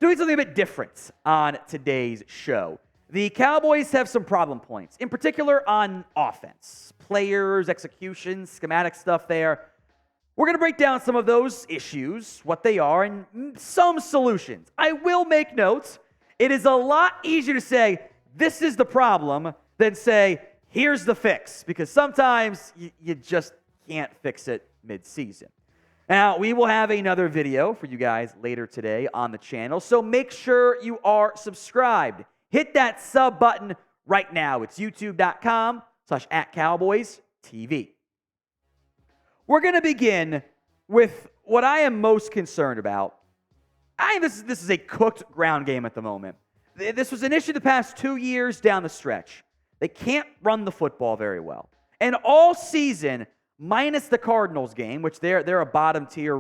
doing something a bit different on today's show. The Cowboys have some problem points, in particular on offense. Players, execution, schematic stuff there. We're going to break down some of those issues, what they are, and some solutions. I will make notes. It is a lot easier to say, this is the problem, than say, here's the fix, because sometimes you just can't fix it mid-season. Now, we will have another video for you guys later today on the channel, so make sure you are subscribed. Hit that sub button right now. It's youtube.com/@CowboysTV. We're going to begin with what I am most concerned about. I think this is a cooked ground game at the moment. This was an issue the past 2 years down the stretch. They can't run the football very well. And all season, minus the Cardinals game, which they're a bottom-tier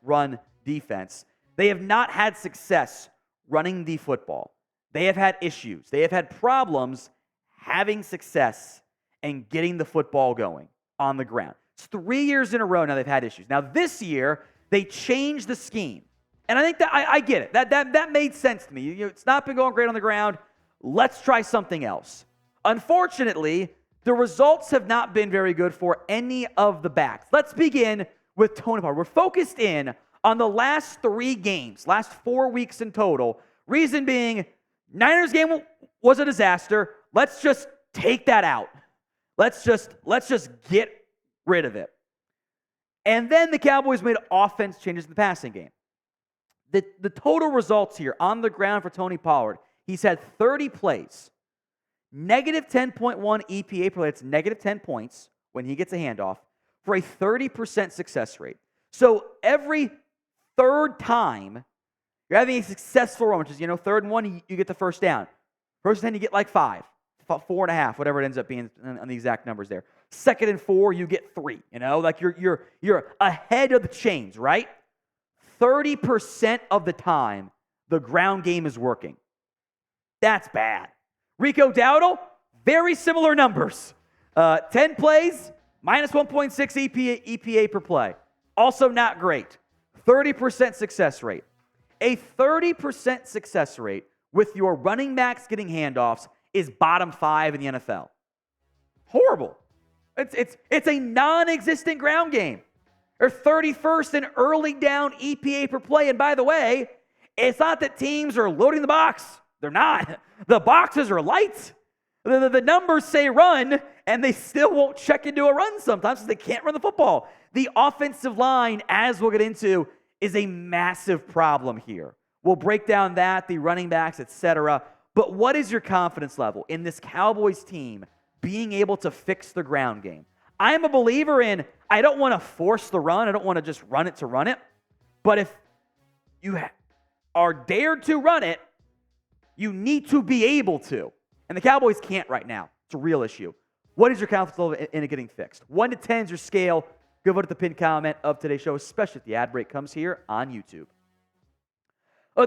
run defense, they have not had success running the football. They have had issues. They have had problems having success and getting the football going on the ground. It's 3 years in a row now they've had issues. Now this year, they changed the scheme. And I think that I get it. That made sense to me. It's not been going great on the ground. Let's try something else. Unfortunately, the results have not been very good for any of the backs. Let's begin with Tony Pollard. We're focused in on the last 3 games, last 4 weeks in total. Reason being, Niners game was a disaster. Let's just take that out. Let's just get rid of it. And then the Cowboys made offense changes in the passing game. The total results here on the ground for Tony Pollard, he's had 30 plays. Negative 10.1 EPA per play. It's negative 10 points when he gets a handoff for a 30% success rate. So every third time you're having a successful run, which is, 3rd and 1, you get the first down. First and 10, you get like 5, 4.5, whatever it ends up being on the exact numbers there. 2nd and 4, you get 3. Like you're ahead of the chains, right? 30% of the time, the ground game is working. That's bad. Rico Dowdle, very similar numbers. 10 plays, minus 1.6 EPA per play. Also not great. 30% success rate. A 30% success rate with your running backs getting handoffs is bottom 5 in the NFL. Horrible. It's a non-existent ground game. They're 31st in early down EPA per play. And by the way, it's not that teams are loading the box. They're not. The boxes are light. The numbers say run, and they still won't check into a run sometimes because they can't run the football. The offensive line, as we'll get into, is a massive problem here. We'll break down that, the running backs, etc. But what is your confidence level in this Cowboys team being able to fix the ground game? I'm a believer in, I don't want to force the run. I don't want to just run it to run it. But if you are dared to run it, you need to be able to. And the Cowboys can't right now. It's a real issue. What is your confidence level in it getting fixed? 1 to 10 is your scale. Go vote at the pinned comment of today's show, especially if the ad break comes here on YouTube.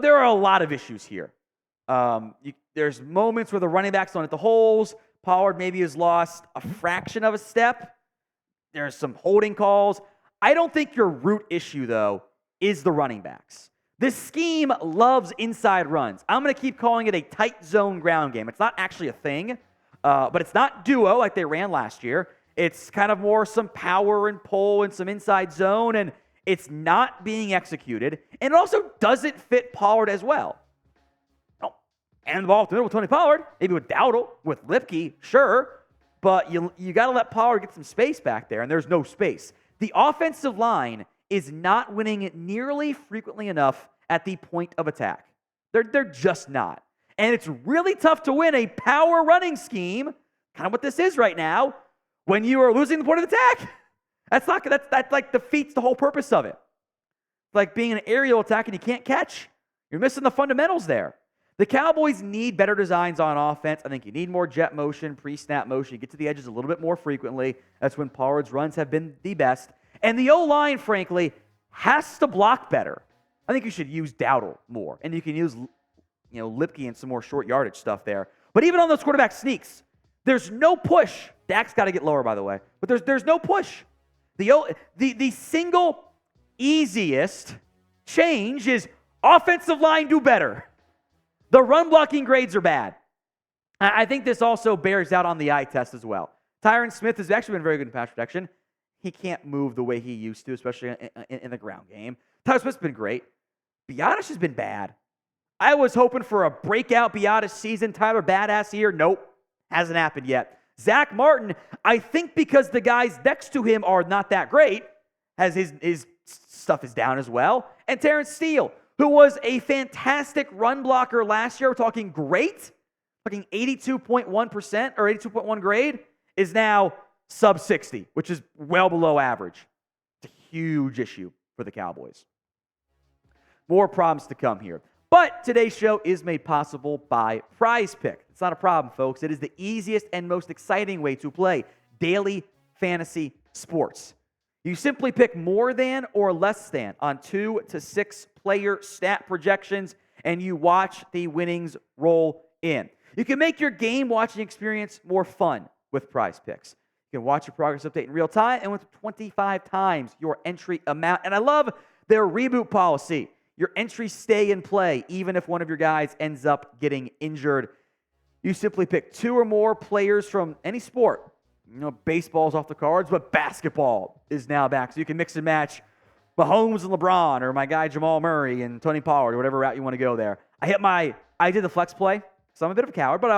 There are a lot of issues here. There's moments where the running backs don't hit the holes. Pollard maybe has lost a fraction of a step. There's some holding calls. I don't think your root issue, though, is the running backs. This scheme loves inside runs. I'm going to keep calling it a tight zone ground game. It's not actually a thing, but it's not duo like they ran last year. It's kind of more some power and pull and some inside zone, and it's not being executed. And it also doesn't fit Pollard as well. And the ball up the middle with Tony Pollard, maybe with Dowdle, with Lipke, sure, but you got to let Pollard get some space back there, and there's no space. The offensive line is not winning nearly frequently enough at the point of attack. They're just not. And it's really tough to win a power running scheme, kind of what this is right now, when you are losing the point of attack. That like defeats the whole purpose of it. It's like being an aerial attack and you can't catch. You're missing the fundamentals there. The Cowboys need better designs on offense. I think you need more jet motion, pre-snap motion. You get to the edges a little bit more frequently. That's when Pollard's runs have been the best. And the O-line, frankly, has to block better. I think you should use Dowdle more. And you can use Lipke and some more short yardage stuff there. But even on those quarterback sneaks, there's no push. Dak's got to get lower, by the way. But there's no push. The single easiest change is Offensive line, do better. The run blocking grades are bad. I think this also bears out on the eye test as well. Tyron Smith has actually been very good in pass protection. He can't move the way he used to, especially in the ground game. Tyron Smith's been great. Biadasz has been bad. I was hoping for a breakout Biadasz season. Tyler Badass here. Nope. Hasn't happened yet. Zach Martin, I think because the guys next to him are not that great, has his stuff is down as well. And Terence Steele, who was a fantastic run blocker last year, we're talking great, talking 82.1% or 82.1 grade, is now sub 60, which is well below average. It's a huge issue for the Cowboys. More problems to come here. But today's show is made possible by Prize Pick. It's not a problem, folks. It is the easiest and most exciting way to play daily fantasy sports. You simply pick more than or less than on 2 to 6 player stat projections, and you watch the winnings roll in. You can make your game watching experience more fun with Prize Picks. You can watch your progress update in real time and with 25 times your entry amount. And I love their reboot policy. Your entries stay in play even if one of your guys ends up getting injured. You simply pick 2 or more players from any sport. You know, baseball's off the cards, but basketball is now back. So you can mix and match Mahomes and LeBron, or my guy Jamal Murray and Tony Pollard, or whatever route you want to go there. I did the flex play, so I'm a bit of a coward, but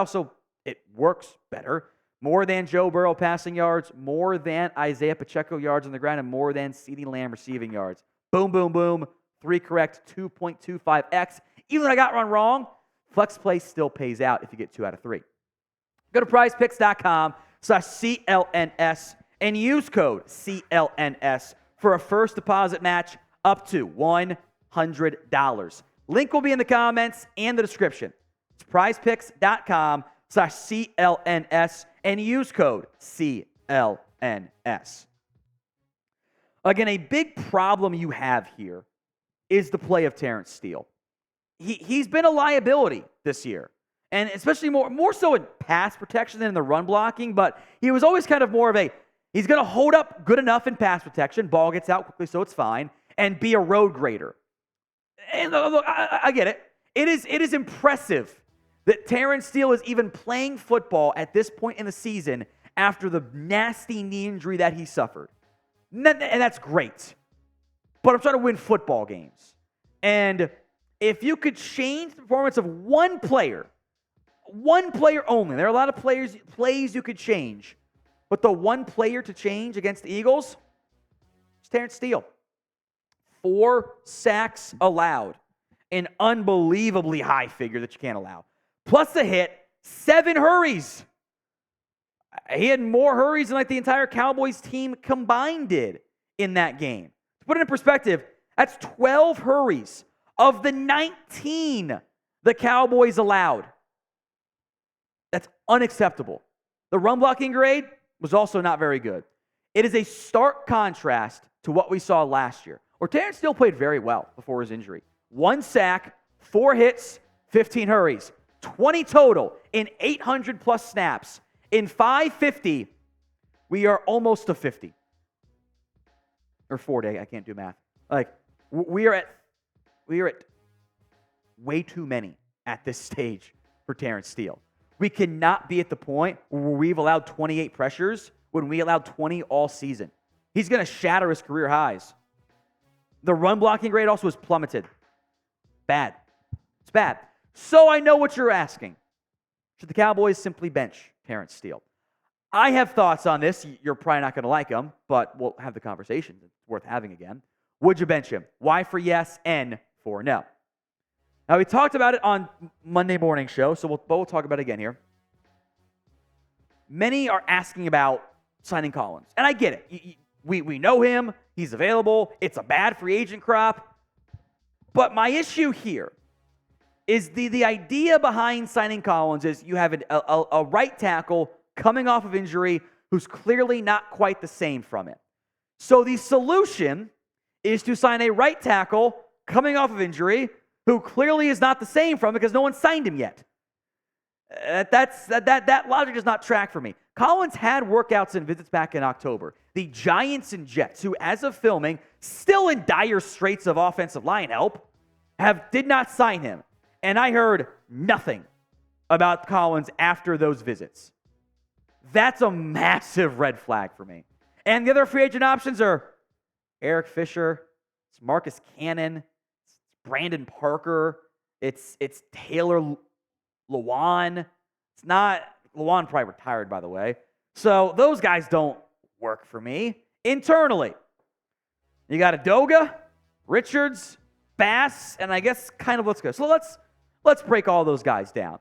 it works better. More than Joe Burrow passing yards, more than Isaiah Pacheco yards on the ground, and more than CeeDee Lamb receiving yards. Boom, boom, boom. 3 correct, 2.25x. Even though I got one wrong, flex play still pays out if you get 2 out of 3. Go to prizepicks.com/CLNS and use code CLNS for a first deposit match up to $100. Link will be in the comments and the description. It's prizepicks.com/CLNS and use code CLNS. Again, a big problem you have here is the play of Terence Steele. He's been a liability this year, and especially more so in pass protection than in the run blocking, but he was always kind of more of he's going to hold up good enough in pass protection, ball gets out quickly so it's fine, and be a road grader. And look, I get it. It is impressive that Terence Steele is even playing football at this point in the season after the nasty knee injury that he suffered. And that's great. But I'm trying to win football games. And if you could change the performance of one player only, there are a lot of plays you could change, but the one player to change against the Eagles is Terence Steele. 4 sacks allowed, an unbelievably high figure that you can't allow. Plus a hit, 7 hurries. He had more hurries than the entire Cowboys team combined did in that game. To put it in perspective, that's 12 hurries of the 19 the Cowboys allowed. That's unacceptable. The run blocking grade was also not very good. It is a stark contrast to what we saw last year, where Terence Steele played very well before his injury. 1 sack, 4 hits, 15 hurries, 20 total in 800+ snaps. In 550, we are almost to 50. Or 40, I can't do math. We are at way too many at this stage for Terence Steele. We cannot be at the point where we've allowed 28 pressures when we allowed 20 all season. He's going to shatter his career highs. The run blocking grade also is plummeted. Bad. It's bad. So I know what you're asking. Should the Cowboys simply bench Terence Steele? I have thoughts on this. You're probably not going to like them, but we'll have the conversation. It's worth having again. Would you bench him? Y for yes, N for no. Now, we talked about it on Monday morning show, so we'll talk about it again here. Many are asking about signing Collins, and I get it. We know him. He's available. It's a bad free agent crop. But my issue here is the idea behind signing Collins is you have a right tackle coming off of injury who's clearly not quite the same from it. So the solution is to sign a right tackle coming off of injury who clearly is not the same from it because no one signed him yet. That logic does not track for me. Collins had workouts and visits back in October. The Giants and Jets, who as of filming, still in dire straits of offensive line help, did not sign him. And I heard nothing about Collins after those visits. That's a massive red flag for me. And the other free agent options are Eric Fisher, it's Marcus Cannon, it's Brandon Parker, it's Taylor Lewan. It's not Lewan, probably retired, by the way. So those guys don't work for me. Internally, you got Adoga, Richards, Bass, and I guess kind of let's go. So let's break all those guys down.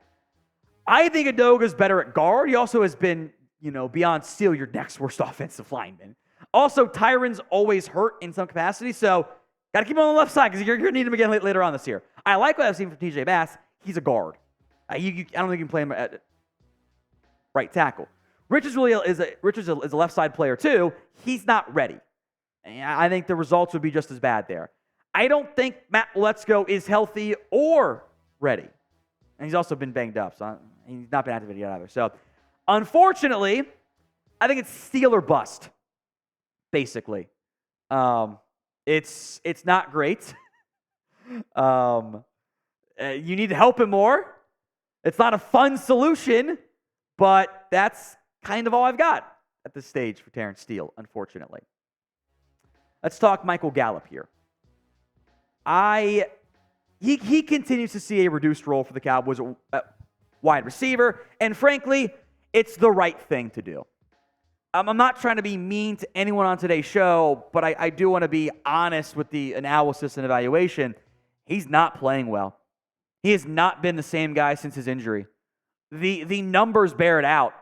I think Adoga's better at guard. He also has been, beyond Steele, your next worst offensive lineman. Also, Tyron's always hurt in some capacity, so got to keep him on the left side because you're going to need him again later on this year. I like what I've seen from TJ Bass. He's a guard. I don't think you can play him at right tackle. Richards is a left side player too. He's not ready. I think the results would be just as bad there. I don't think Matt Letzko is healthy or ready. And he's also been banged up, so he's not been activated yet either. So, unfortunately, I think it's steal or bust, basically. It's not great. You need to help him more. It's not a fun solution, but that's kind of all I've got at this stage for Terence Steele, unfortunately. Let's talk Michael Gallup here. He continues to see a reduced role for the Cowboys at wide receiver, and frankly, it's the right thing to do. I'm not trying to be mean to anyone on today's show, but I do want to be honest with the analysis and evaluation. He's not playing well. He has not been the same guy since his injury. The numbers bear it out.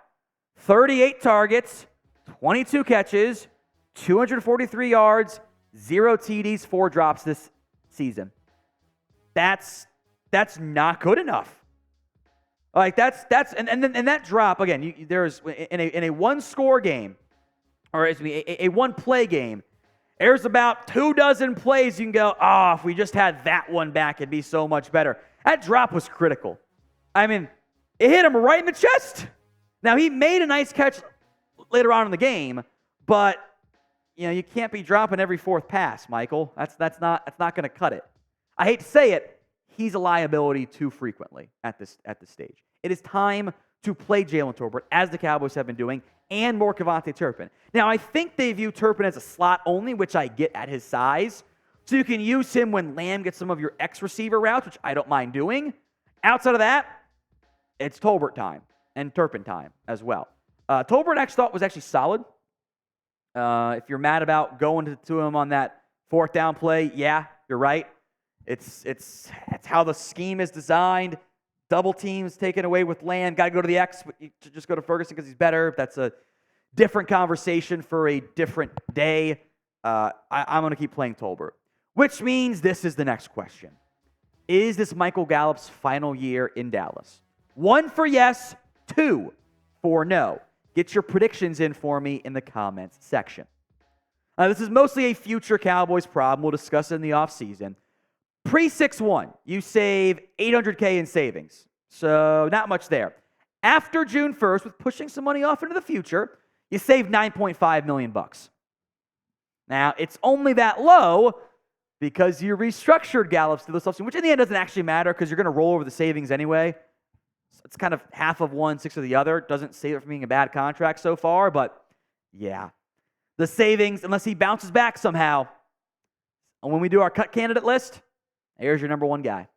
38 targets, 22 catches, 243 yards, 0 TDs, 4 drops this season. That's not good enough. Like that's and that drop again. There's in a one score game, or a one play game. There's about 24 plays you can go. Oh, if we just had that one back, it'd be so much better. That drop was critical. I mean, it hit him right in the chest. Now he made a nice catch later on in the game, but you can't be dropping every fourth pass, Michael. That's not going to cut it. I hate to say it, he's a liability too frequently at this stage. It is time to play Jalen Tolbert, as the Cowboys have been doing, and more Kevontae Turpin. Now, I think they view Turpin as a slot only, which I get at his size. So you can use him when Lamb gets some of your X receiver routes, which I don't mind doing. Outside of that, it's Tolbert time and Turpin time as well. Tolbert I thought was actually solid. If you're mad about going to him on that fourth down play, yeah, you're right. It's how the scheme is designed. Double teams taken away with Lamb. Got to go to the X, but you just go to Ferguson because he's better. That's a different conversation for a different day. I'm going to keep playing Tolbert, which means this is the next question. Is this Michael Gallup's final year in Dallas? 1 for yes, 2 for no. Get your predictions in for me in the comments section. This is mostly a future Cowboys problem. We'll discuss it in the offseason. Pre-6-1, you save $800K in savings. So not much there. After June 1st, with pushing some money off into the future, you save $9.5 million. Now, it's only that low because you restructured Gallup's to this offseason, which in the end doesn't actually matter because you're going to roll over the savings anyway. So it's kind of half of one, 6 of the other. Doesn't save it from being a bad contract so far, but yeah. The savings, unless he bounces back somehow, and when we do our cut candidate list, here's your number one guy.